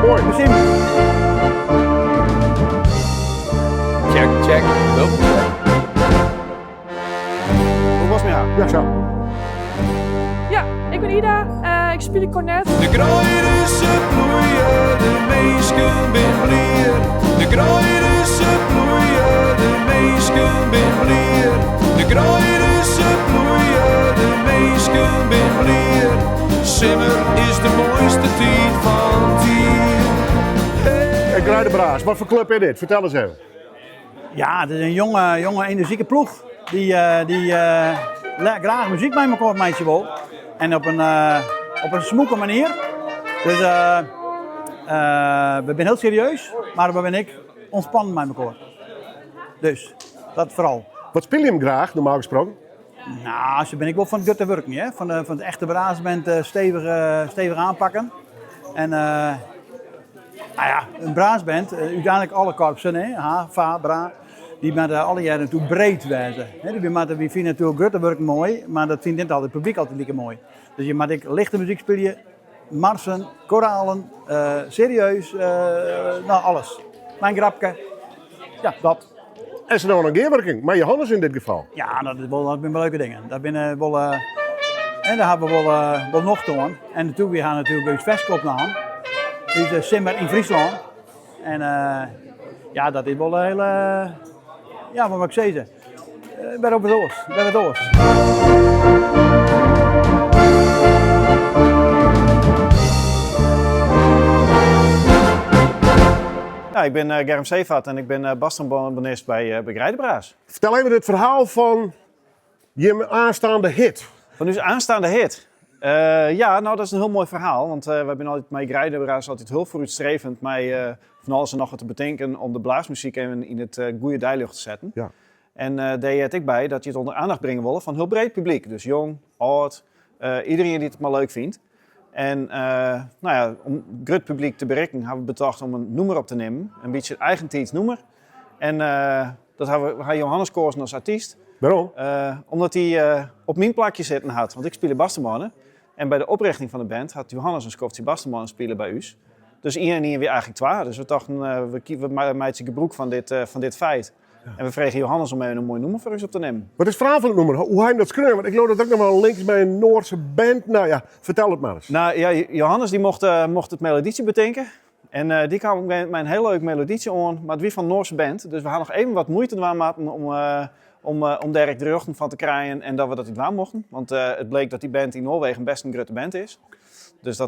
Mooi. We zien. Check. Hup. Hoe was het met jou? Ja, zo. Ja, ik ben Ida, ik speel cornet. De graaien ze bloeien, de meesken ben blier. De graaien ze bloeien, de meesken ben blier. De graaien ze bloeien, de meesken ben blier. Simmer is de mooiste tijd van het jaar. Ik rijd de Braas. Wat voor club is dit? Vertel eens even. Ja, het is een jonge energieke ploeg die graag muziek met elkaar meisje wil. En op een smoeke manier. Dus we zijn heel serieus, maar we ben ik ontspannen met elkaar. Dus, dat vooral. Wat speel je hem graag, normaal gesproken? Nou, zo ben ik wel van het gutte working, hè? Van het echte braasband stevig aanpakken. En nou ja, een braasband, uiteindelijk alle korpsen, hè? Ha, va, bra, die met alle jaren toe breed wijzen. Die vinden natuurlijk gutte working mooi, maar dat vindt niet altijd het publiek altijd lekker mooi. Dus je moet lichte muziek spelen, marsen, koralen, serieus, nou alles. Mijn grapje, ja, dat. En ze nou een gearworking, maar Johannes in dit geval. Ja, dat zijn wel leuke dingen. Dat zijn wel, en daar hebben we wel nog te doen. En natuurlijk, we gaan natuurlijk bij het festival aan. Dus Simmer in Friesland. En ja, dat is wel een hele, ja, wat moet ik zeggen? Ben op het oors. Ja, ik ben Germ Seevat en ik ben bastrombonist bij Rijd de Braas. Vertel even het verhaal van je aanstaande hit. Van uw aanstaande hit. Ja, nou dat is een heel mooi verhaal. Want we hebben altijd met Rijd de Braas altijd heel vooruitstrevend mij van alles en nog wat te bedenken om de blaasmuziek even in het goede dijlucht te zetten. Ja. En daar het ik bij dat je het onder aandacht brengen wil van heel breed publiek. Dus jong, oud, iedereen die het maar leuk vindt. En nou ja, om het publiek te bereiken hebben we bedacht om een nummer op te nemen. Een beetje een eigentijds nummer. En dat hebben we Johannes gekozen als artiest. Waarom? Omdat hij op mijn plakje zitten had. Want ik speel bassenmannen. En bij de oprichting van de band had Johannes een skoftie bassenmannen spelen bij ons. Dus iedereen weer eigenlijk twee. Dus we dachten, we maken gebruik van dit feit. Ja. En we vregen Johannes om even een mooi nummer voor ons op te nemen. Wat is het verhaal van het nummer? Hoe hij dat schreeuwen? Want ik geloof dat ook nog wel links bij een Noorse band. Nou ja, vertel het maar eens. Nou ja, Johannes die mocht het melodietje bedenken. En die kwam met een heel leuk melodietje aan, maar het wie van een Noorse band. Dus we hadden nog even wat moeite om daar de ruggen van te krijgen en dat we dat niet waar mochten. Want het bleek dat die band in Noorwegen best een grote band is. Dus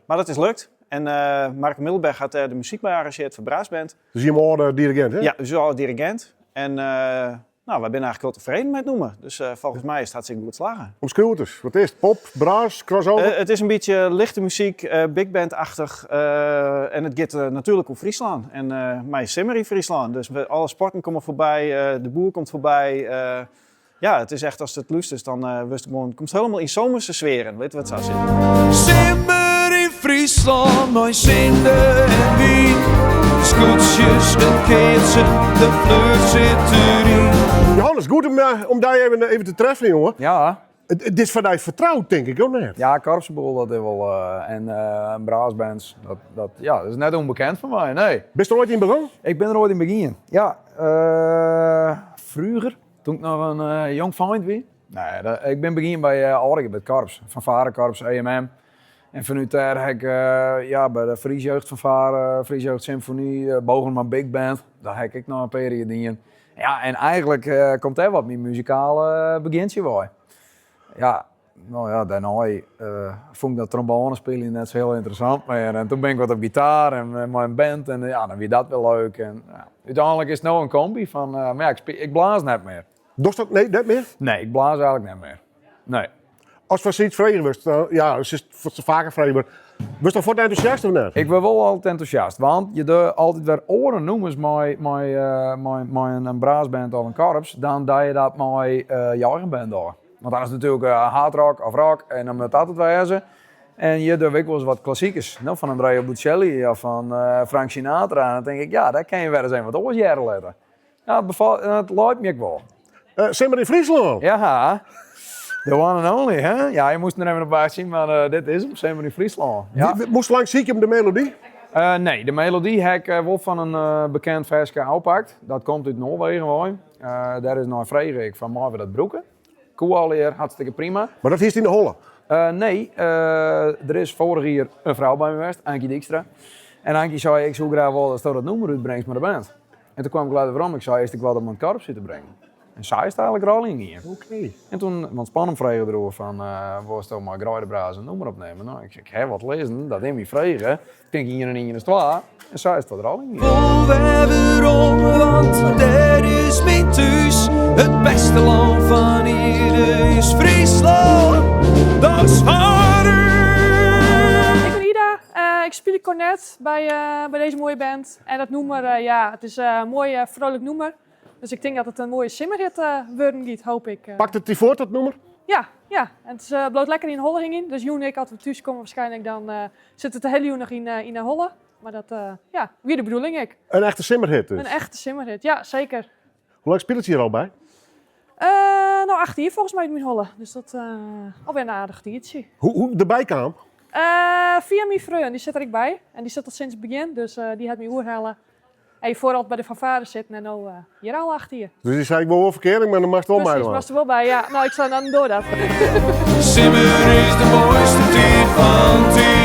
maar dat is lukt. En Mark Middelberg had de muziek bij arrangeerd voor Braasband. Dus je moet dirigent, hè? Ja, dus al dirigent. En nou, we zijn eigenlijk wel tevreden met het noemen. Dus volgens mij is het hartstikke goed slagen. Omschreeuw het eens. Wat is het? Pop, braas, crossover? Het is een beetje lichte muziek, big band-achtig. En het gaat natuurlijk op Friesland. En mij is Simmer in Friesland. Dus alle sporten komen voorbij, de boer komt voorbij. Ja, het is echt als het lust is, dan komt het helemaal in zomerse sferen. Weet je wat het zou zitten? Simmer in Friesland, mooi zinde en wien. Scootjes, een keertje, de vlucht zit erin. Johannes, goed om daar even te treffen, jongen. Ja. Dit is van jou vertrouwd, denk ik, ook net. Ja, korpsboel, dat is wel. En braasbands, dat is net onbekend voor mij, nee. Bist je er ooit in begonnen? Ik ben er ooit in begonnen. Ja, vroeger, toen ik nog een jong vriend was. Nee, ik ben begonnen bij Orge, bij het korps. Fanfarekorps, EMM. En vanuit daar heb ik bij de Fries Jeugdfanfare, Fries Jeugd Symfonie, Bogenman Big Band. Daar heb ik nog een periode in. Ja, en eigenlijk komt er wat mijn muzikale begintje bij. Ja, nou ja, daarna vond ik dat trombone spelen net zo heel interessant meer. En toen ben ik wat op gitaar en met mijn band en ja, dan weer dat wel leuk. En ja, uiteindelijk is het nou een combi van, maar ja, ik blaas net meer. Doe dat nee, net meer? Nee, ik blaas eigenlijk net meer. Nee. Als we zoiets vregen was, ja, als je vaker vregen wordt, was je voor het enthousiast of net? Ik ben wel altijd enthousiast, want je doet altijd weer oren noemers met een braasband of een korps, dan doe je dat met je eigen band door. Want dan is het natuurlijk hardrock of rock en dan moet dat het wezen. En je doet ook wel eens wat klassiekers, nou, van Andrea Bocelli of van Frank Sinatra. En dan denk ik, ja, daar kan je weer eens een wat oors jaren laten. Ja, het lijkt me ook wel. Simmer in Friesland? Ja, the one and only, hè? Ja, je moest er even op buiten zien, maar dit is hem, Simmer in Friesland. Ja. Moest lang ziek om de melodie? Nee, de melodie heb ik wel van een bekend verske oppakt. Dat komt uit Noorwegen mooi. Daar is nog Frederik van Marvin dat broeken. Koealeer, hartstikke prima. Maar dat is in de Holle. Nee, er is vorig jaar een vrouw bij me geweest, Ankie Dijkstra. En Ankie zei, ik zou graag wel dat nummer uitbrengt met de band. En toen kwam ik later waarom. Ik zei eerst ik wel dat mijn korps zitten brengen. En zij is eigenlijk er al in hier. Oké. En toen, want Spannem vroeg erover van, waar is toch maar Grooidebraas een nummer opnemen? Nou, ik zeg, ik heb wat lezen, dat in me vregen. Ik denk hier en hier is het en zij is er al in hier. Vol weerom, want daar is mijn thuis. Het beste land van hier is Friesland. Dat is waar u. Ik ben Ida, ik speel cornet bij deze mooie band. En dat nummer, ja, het is een mooi vrolijk nummer. Dus ik denk dat het een mooie simmerhit worden gaat, hoop ik. Pakt het die voort, dat nummer? Ja. En het is bloot lekker in Holle in. Dus Joen en ik, als we thuis komen waarschijnlijk, dan zit het de hele nog in Holle. Maar dat, ja, weer de bedoeling ik. Een echte simmerhit dus. Een echte simmerhit, ja, zeker. Hoe lang speelt het hier al bij? Nou, 8 jaar volgens mij in Holle. Dus dat alweer een aardig diertje. Hoe erbij kwam? Via mijn vriend, die zit er ik bij. En die zit er sinds het begin, dus die had me oerhalen. En vooral bij de fanfare zitten en nou hier al 8 jaar. Dus die zei ik wel verkeering, maar dan mag het wel mij Precies, doen. was er wel bij. Ja, nou, ik zou dan door dat. Simmer is de mooiste tijd van het